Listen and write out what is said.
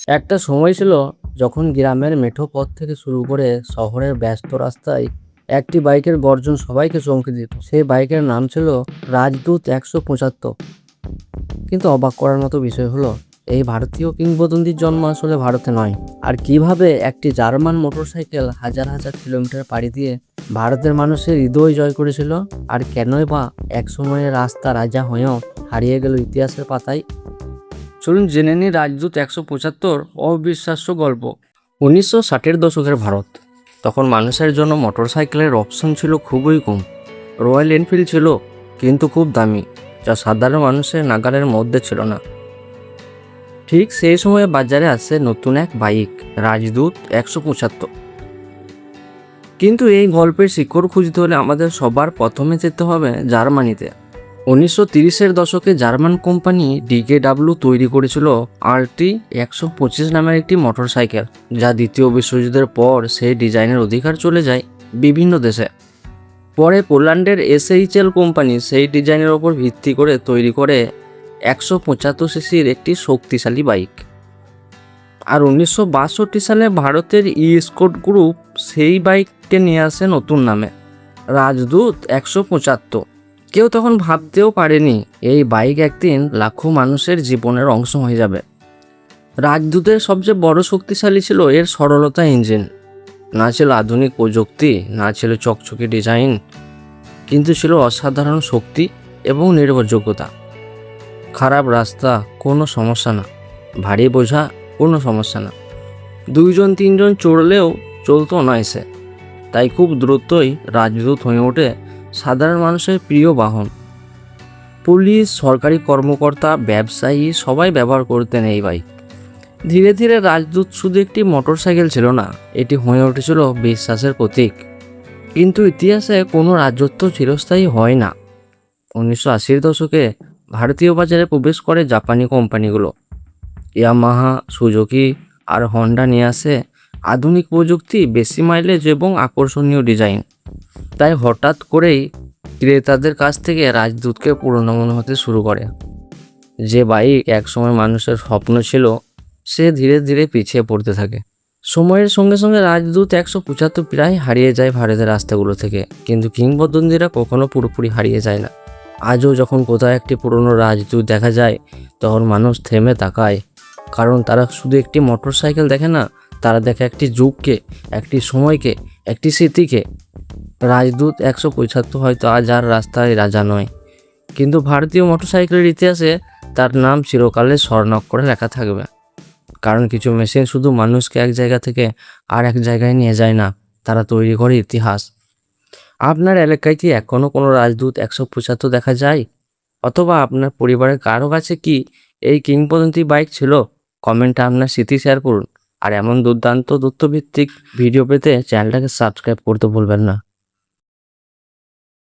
একটা সময় ছিল যখন গ্রামের মেঠো পথ থেকে শুরু করে শহরের ব্যস্ত রাস্তায় একটি বাইকের গর্জন সবাইকে চমকে দিত। সেই বাইকের নাম ছিল রাজদূত 175। কিন্তু অবাক করার মতো বিষয় হলো, এই ভারতীয় কিংবদন্তির জন্ম আসলে ভারতে নয়। আর কিভাবে একটি জার্মান মোটরসাইকেল হাজার হাজার কিলোমিটার পাড়ি দিয়ে ভারতের মানুষের হৃদয় জয় করেছিল, আর কেনই বা একসময়ের রাস্তা রাজা হয়েও হারিয়ে গেল ইতিহাসের পাতায়। চলুন জেনে নিই রাজদূত 175 অবিশ্বাস্য গল্প। 1960-এর দশকের ভারত। তখন মানুষের জন্য মোটরসাইকেলের অপশন ছিল খুবই কম। রয়্যাল এনফিল্ড ছিল, কিন্তু খুব দামি, যা সাধারণ মানুষের নাগালের মধ্যে ছিল না। ঠিক সেই সময়ে বাজারে আসে নতুন এক বাইক, রাজদূত 175। কিন্তু এই গল্পের শিকড় খুঁজতে হলে আমাদের সবার প্রথমে যেতে হবে জার্মানিতে। 1930-এর দশকে জার্মান কোম্পানি DKW তৈরি করেছিল RT 125 নামের একটি মোটরসাইকেল, যা দ্বিতীয় বিশ্বযুদ্ধের পর সেই ডিজাইনের অধিকার চলে যায় বিভিন্ন দেশে। পরে পোল্যান্ডের SHL কোম্পানি সেই ডিজাইনের ওপর ভিত্তি করে তৈরি করে 175 সিসির একটি শক্তিশালী বাইক। আর 1962 সালে ভারতের স্কট গ্রুপ সেই বাইককে নিয়ে আসে নতুন নামে রাজদূত 175। কেউ তখন ভাবতেও পারেনি এই বাইক একদিন লাখো মানুষের জীবনের অংশ হয়ে যাবে। রাজদূতের সবচেয়ে বড় শক্তিশালী ছিল এর সরলতা ইঞ্জিন। না ছিল আধুনিক প্রযুক্তি, না ছিল চকচকে ডিজাইন, কিন্তু ছিল অসাধারণ শক্তি এবং নির্ভরযোগ্যতা। খারাপ রাস্তা কোনো সমস্যা না, ভারী বোঝা কোনো সমস্যা না, 2-3জন চড়লেও চলতো অনায়াসে। তাই খুব দ্রুতই রাজদূত হয়ে ওঠে সাধারণ মানুষের প্রিয় বাহন। পুলিশ, সরকারি কর্মকর্তা, ব্যবসায়ী সবাই ব্যবহার করতেন এই বাইক। ধীরে ধীরে রাজদূত শুধু একটি মোটরসাইকেল ছিল না, এটি হয়ে উঠেছিল বিশ্বাসের প্রতীক। কিন্তু ইতিহাসে কোনো রাজত্ব চিরস্থায়ী হয় না। 1980-এর দশকে ভারতীয় বাজারে প্রবেশ করে জাপানি কোম্পানিগুলো। ইয়ামাহা, সুজুকি আর হন্ডা নিয়ে আসে আধুনিক প্রযুক্তি, বেশি মাইলেজ এবং আকর্ষণীয় ডিজাইন। তাই হঠাৎ করেই ক্রেতাদের কাছ থেকে রাজদূতকে পুরনো মনে হতে শুরু করে। যে বাইক একসময় মানুষের স্বপ্ন ছিল, সে ধীরে ধীরে পিছিয়ে পড়তে থাকে। সময়ের সঙ্গে সঙ্গে রাজদূত 175 প্রায় হারিয়ে যায় ভারতের রাস্তাগুলো থেকে, কিন্তু কিংবদন্তিরা কখনো পুরোপুরি হারিয়ে যায় না। আজও যখন কোথাও একটি পুরনো রাজদূত দেখা যায়, তখন মানুষ থেমে তাকায়, কারণ তারা শুধু একটি মোটরসাইকেল দেখে না, তারা দেখে একটি যুগকে, একটি সময়কে, একটি স্মৃতিকে। রাজদূত 175 হয়তো আজ আর রাস্তায় রাজা নয়, কিন্তু ভারতীয় মোটরসাইকেলের ইতিহাসে তার নাম চিরকালে স্বর্ণাক্ষরে লেখা থাকবে। কারণ কিছু মেশিন শুধু মানুষকে এক জায়গা থেকে আর এক জায়গায় নিয়ে যায় না, তারা তৈরি করে ইতিহাস। আপনার এলাকায় কি এখনও কোনো রাজদূত 175 দেখা যায়? অথবা আপনার পরিবারের কারো কাছে কি এই কিংবদন্তি বাইক ছিল? কমেন্টে আপনার স্মৃতি শেয়ার করুন। আর এমন দুর্দান্ত তথ্যভিত্তিক ভিডিও পেতে চ্যানেলটাকে সাবস্ক্রাইব করতে ভুলবেন না।